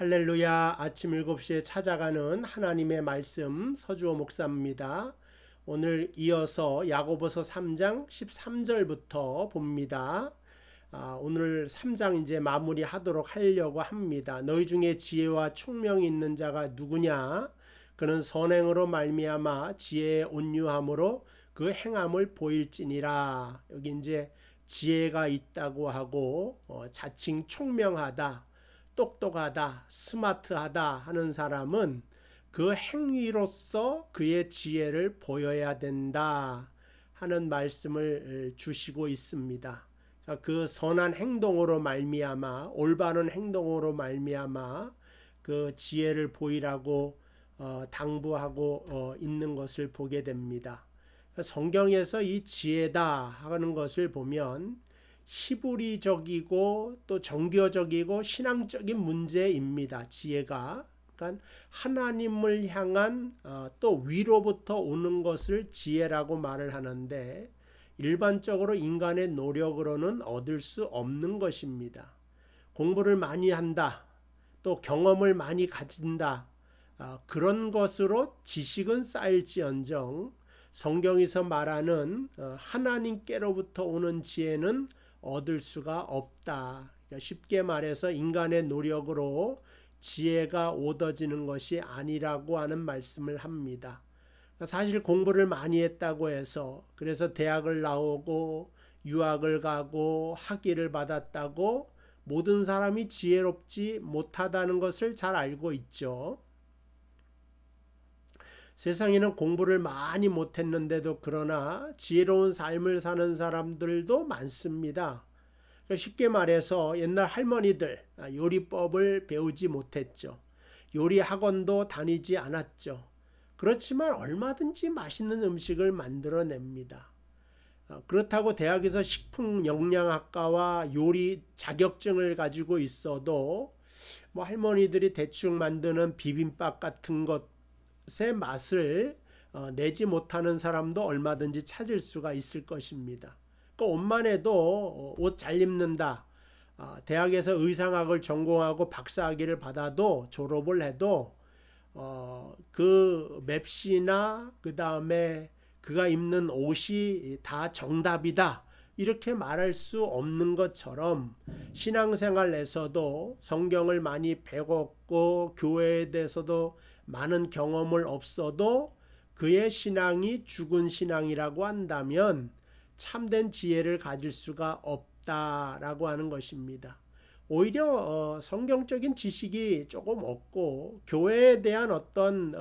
할렐루야. 아침 7시에 찾아가는 하나님의 말씀 서주호 목사입니다. 오늘 이어서 야고보서 3장 13절부터 봅니다. 오늘 3장 이제 마무리하도록 하려고 합니다. 너희 중에 지혜와 총명이 있는 자가 누구냐? 그는 선행으로 말미암아 지혜의 온유함으로 그 행함을 보일지니라. 여기 이제 지혜가 있다고 하고 자칭 총명하다, 똑똑하다, 스마트하다 하는 사람은 그 행위로서 그의 지혜를 보여야 된다 하는 말씀을 주시고 있습니다. 그 선한 행동으로 말미암아, 올바른 행동으로 말미암아 그 지혜를 보이라고 당부하고 있는 것을 보게 됩니다. 성경에서 이 지혜다 하는 것을 보면 히브리적이고 또 정교적이고 신앙적인 문제입니다. 지혜가. 그러니까 하나님을 향한 또 위로부터 오는 것을 지혜라고 말을 하는데 일반적으로 인간의 노력으로는 얻을 수 없는 것입니다. 공부를 많이 한다, 또 경험을 많이 가진다, 그런 것으로 지식은 쌓일지언정 성경에서 말하는 하나님께로부터 오는 지혜는 얻을 수가 없다. 그러니까 쉽게 말해서 인간의 노력으로 지혜가 얻어지는 것이 아니라고 하는 말씀을 합니다. 사실 공부를 많이 했다고 해서 그래서 대학을 나오고 유학을 가고 학위를 받았다고 모든 사람이 지혜롭지 못하다는 것을 잘 알고 있죠. 세상에는 공부를 많이 못했는데도 그러나 지혜로운 삶을 사는 사람들도 많습니다. 쉽게 말해서 옛날 할머니들 요리법을 배우지 못했죠. 요리 학원도 다니지 않았죠. 그렇지만 얼마든지 맛있는 음식을 만들어냅니다. 그렇다고 대학에서 식품영양학과와 요리 자격증을 가지고 있어도 할머니들이 대충 만드는 비빔밥 같은 것의 맛을 내지 못하는 사람도 얼마든지 찾을 수가 있을 것입니다. 옷만 해도 옷 잘 입는다. 대학에서 의상학을 전공하고 박사학위를 받아도 졸업을 해도 그 맵시나 그 다음에 그가 입는 옷이 다 정답이다. 이렇게 말할 수 없는 것처럼 신앙생활에서도 성경을 많이 배웠고 교회에 대해서도 많은 경험을 없어도 그의 신앙이 죽은 신앙이라고 한다면 참된 지혜를 가질 수가 없다라고 하는 것입니다. 오히려 성경적인 지식이 조금 없고 교회에 대한 어떤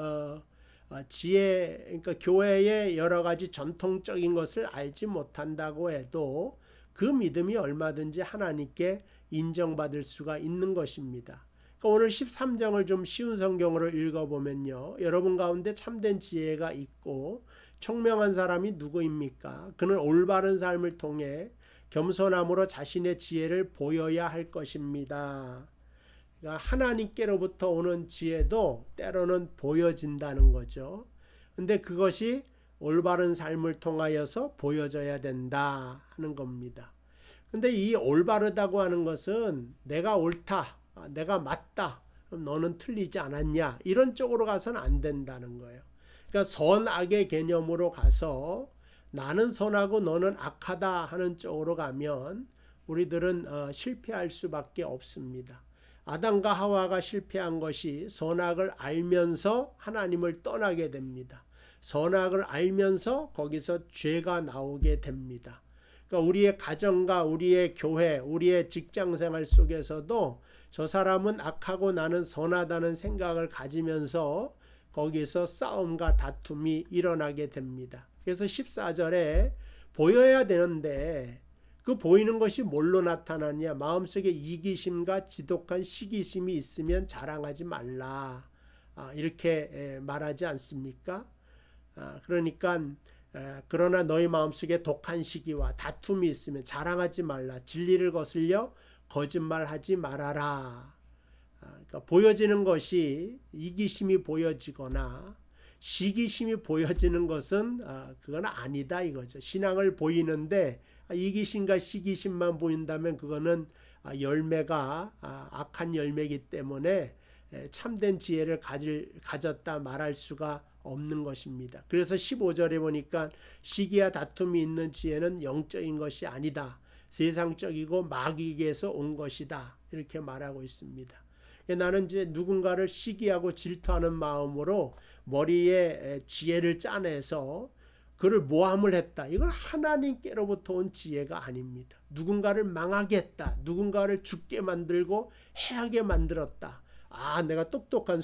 지혜, 그러니까 교회의 여러 가지 전통적인 것을 알지 못한다고 해도 그 믿음이 얼마든지 하나님께 인정받을 수가 있는 것입니다. 그러니까 오늘 13장을 좀 쉬운 성경으로 읽어보면요. 여러분 가운데 참된 지혜가 있고 총명한 사람이 누구입니까? 그는 올바른 삶을 통해 겸손함으로 자신의 지혜를 보여야 할 것입니다. 그러니까 하나님께로부터 오는 지혜도 때로는 보여진다는 거죠. 근데 그것이 올바른 삶을 통하여서 보여져야 된다 하는 겁니다. 근데 이 올바르다고 하는 것은 내가 옳다, 내가 맞다, 그럼 너는 틀리지 않았냐 이런 쪽으로 가서는 안 된다는 거예요. 그러니까 선악의 개념으로 가서 나는 선하고 너는 악하다 하는 쪽으로 가면 우리들은 실패할 수밖에 없습니다. 아담과 하와가 실패한 것이 선악을 알면서 하나님을 떠나게 됩니다. 선악을 알면서 거기서 죄가 나오게 됩니다. 그러니까 우리의 가정과 우리의 교회, 우리의 직장생활 속에서도 저 사람은 악하고 나는 선하다는 생각을 가지면서 거기서 싸움과 다툼이 일어나게 됩니다. 그래서 14절에 보여야 되는데 그 보이는 것이 뭘로 나타나냐? 마음속에 이기심과 지독한 시기심이 있으면 자랑하지 말라. 이렇게 말하지 않습니까? 그러니까 그러나 너희 마음속에 독한 시기와 다툼이 있으면 자랑하지 말라. 진리를 거슬려 거짓말하지 말아라. 그러니까 보여지는 것이 이기심이 보여지거나 시기심이 보여지는 것은 그건 아니다 이거죠. 신앙을 보이는데 이기심과 시기심만 보인다면 그거는 열매가 악한 열매이기 때문에 참된 지혜를 가졌다 말할 수가 없는 것입니다. 그래서 15절에 보니까 시기와 다툼이 있는 지혜는 영적인 것이 아니다. 세상적이고 마귀에게서 온 것이다. 이렇게 말하고 있습니다. 나는 이제 누군가를 시기하고 질투하는 마음으로 머리에 지혜를 짜내서 그를 모함을 했다. 이건 하나님께로부터 온 지혜가 아닙니다. 누군가를 망하게 했다. 누군가를 죽게 만들고 해하게 만들었다. 내가 똑똑한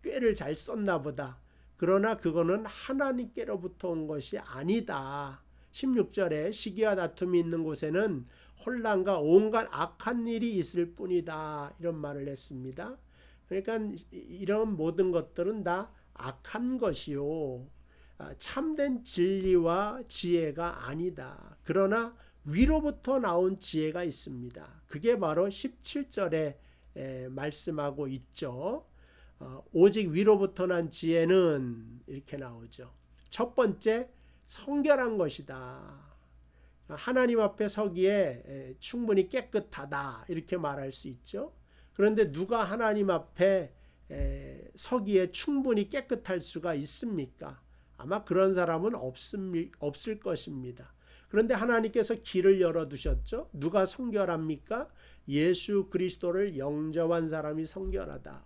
꾀를 잘 썼나 보다. 그러나 그거는 하나님께로부터 온 것이 아니다. 16절에 시기와 다툼이 있는 곳에는 혼란과 온갖 악한 일이 있을 뿐이다. 이런 말을 했습니다. 그러니까 이런 모든 것들은 다 악한 것이요. 참된 진리와 지혜가 아니다. 그러나 위로부터 나온 지혜가 있습니다. 그게 바로 17절에 말씀하고 있죠. 오직 위로부터 난 지혜는 이렇게 나오죠. 첫 번째, 성결한 것이다. 하나님 앞에 서기에 충분히 깨끗하다. 이렇게 말할 수 있죠. 그런데 누가 하나님 앞에 서기에 충분히 깨끗할 수가 있습니까? 아마 그런 사람은 없을 것입니다. 그런데 하나님께서 길을 열어두셨죠. 누가 성결합니까? 예수 그리스도를 영접한 사람이 성결하다.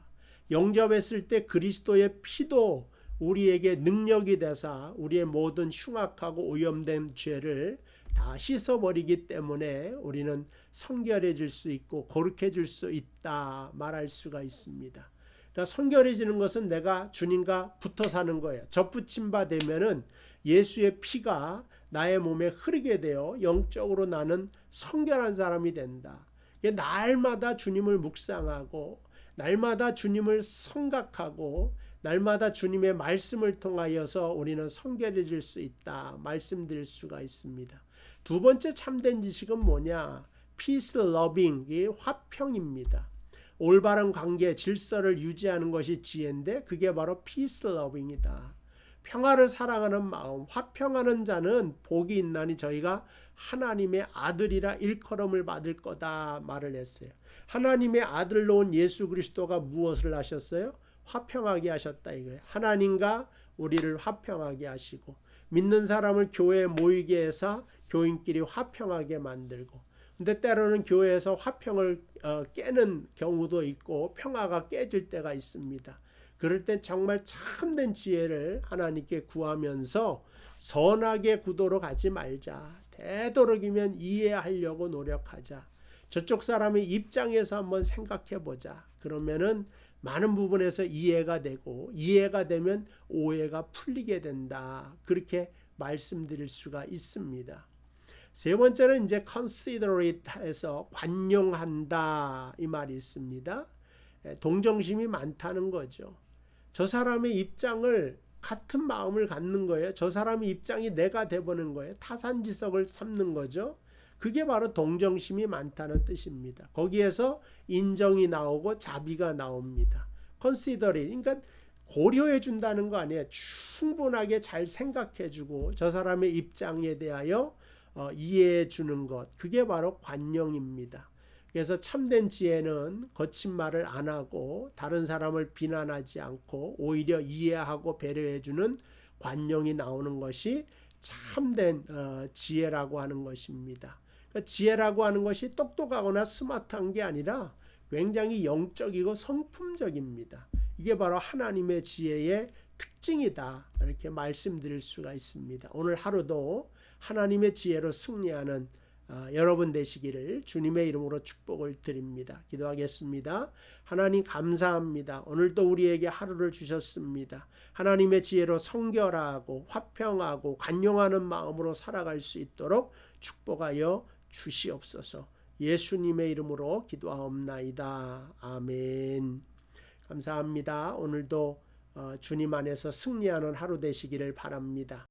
영접했을 때 그리스도의 피도 우리에게 능력이 되사 우리의 모든 흉악하고 오염된 죄를 다 씻어버리기 때문에 우리는 성결해질 수 있고 거룩해질 수 있다 말할 수가 있습니다. 그러니까 성결해지는 것은 내가 주님과 붙어 사는 거예요. 접붙임 바 되면은 예수의 피가 나의 몸에 흐르게 되어 영적으로 나는 성결한 사람이 된다. 날마다 주님을 묵상하고 날마다 주님을 생각하고 날마다 주님의 말씀을 통하여서 우리는 성결해질 수 있다 말씀드릴 수가 있습니다. 두 번째 참된 지식은 뭐냐? Peace loving, 이 화평입니다. 올바른 관계, 질서를 유지하는 것이 지혜인데 그게 바로 Peace loving이다. 평화를 사랑하는 마음, 화평하는 자는 복이 있나니 저희가 하나님의 아들이라 일컬음을 받을 거다 말을 했어요. 하나님의 아들로 온 예수 그리스도가 무엇을 하셨어요? 화평하게 하셨다 이거예요. 하나님과 우리를 화평하게 하시고 믿는 사람을 교회에 모이게 해서 교인끼리 화평하게 만들고, 근데 때로는 교회에서 화평을 깨는 경우도 있고 평화가 깨질 때가 있습니다. 그럴 때 정말 참된 지혜를 하나님께 구하면서 선하게 구도로 가지 말자. 되도록이면 이해하려고 노력하자. 저쪽 사람의 입장에서 한번 생각해 보자. 그러면은 많은 부분에서 이해가 되고 이해가 되면 오해가 풀리게 된다. 그렇게 말씀드릴 수가 있습니다. 세 번째는 이제 considerate 해서 관용한다 이 말이 있습니다. 동정심이 많다는 거죠. 저 사람의 입장을 같은 마음을 갖는 거예요. 저 사람의 입장이 내가 돼보는 거예요. 타산지석을 삼는 거죠. 그게 바로 동정심이 많다는 뜻입니다. 거기에서 인정이 나오고 자비가 나옵니다. considerate, 그러니까 고려해 준다는 거 아니에요. 충분하게 잘 생각해 주고 저 사람의 입장에 대하여 이해해 주는 것, 그게 바로 관용입니다. 그래서 참된 지혜는 거친 말을 안 하고 다른 사람을 비난하지 않고 오히려 이해하고 배려해 주는 관용이 나오는 것이 참된 지혜라고 하는 것입니다. 그러니까 지혜라고 하는 것이 똑똑하거나 스마트한 게 아니라 굉장히 영적이고 성품적입니다. 이게 바로 하나님의 지혜의 특징이다 이렇게 말씀드릴 수가 있습니다. 오늘 하루도 하나님의 지혜로 승리하는 여러분 되시기를 주님의 이름으로 축복을 드립니다. 기도하겠습니다. 하나님 감사합니다. 오늘도 우리에게 하루를 주셨습니다. 하나님의 지혜로 성결하고 화평하고 관용하는 마음으로 살아갈 수 있도록 축복하여 주시옵소서. 예수님의 이름으로 기도하옵나이다. 아멘. 감사합니다. 오늘도 주님 안에서 승리하는 하루 되시기를 바랍니다.